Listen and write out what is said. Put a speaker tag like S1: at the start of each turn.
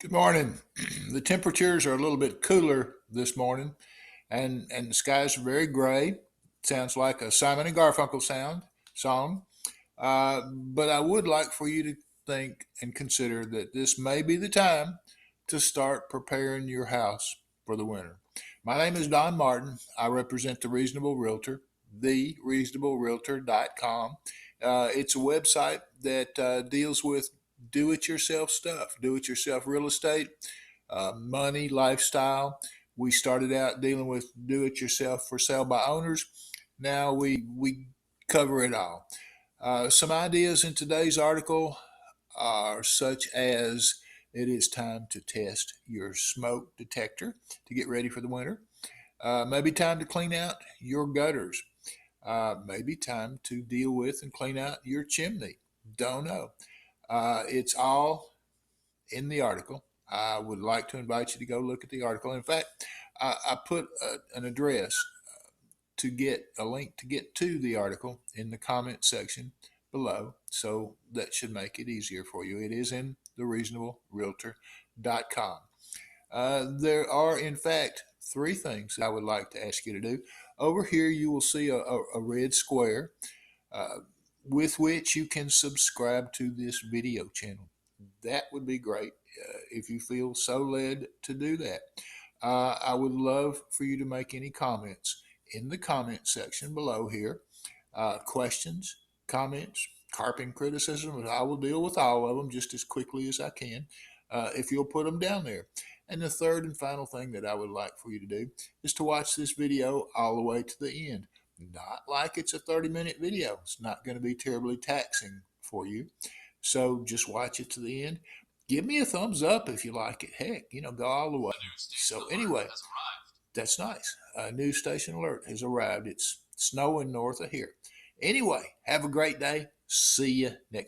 S1: Good morning. The temperatures are a little bit cooler this morning, and the skies are very gray. Sounds like a Simon and Garfunkel song. But I would like for you to think and consider that this may be the time to start preparing your house for the winter. My name is Don Martin. I represent the Reasonable Realtor, thereasonablerealtor.com. It's a website that deals with do it yourself stuff, do it yourself real estate, money, lifestyle. We started out dealing with do it yourself for sale by owners. Now we cover it all. Some ideas in today's article are such as it is time to test your smoke detector to get ready for the winter. Maybe time to clean out your gutters. Maybe time to deal with and clean out your chimney. Don't know. It's all in the article. I would like to invite you to go look at the article. In fact, I put an address to get a link to get to the article in the comment section below. So that should make it easier for you. It is in thereasonablerealtor.com. There are, in fact, three things I would like to ask you to do. Over here, you will see a red square uh, with which you can subscribe to this video channel. That would be great if you feel so led to do that. I would love for you to make any comments in the comment section below here. Questions, comments, carping criticism, I will deal with all of them just as quickly as I can if you'll put them down there. And the third and final thing that I would like for you to do is to watch this video all the way to the end. Not like it's a 30-minute video. It's not going to be terribly taxing for you. So just watch it to the end. Give me a thumbs up if you like it. Heck, go all the way. So anyway, that's nice. A news station alert has arrived. It's snowing north of here. Anyway, have a great day. See you next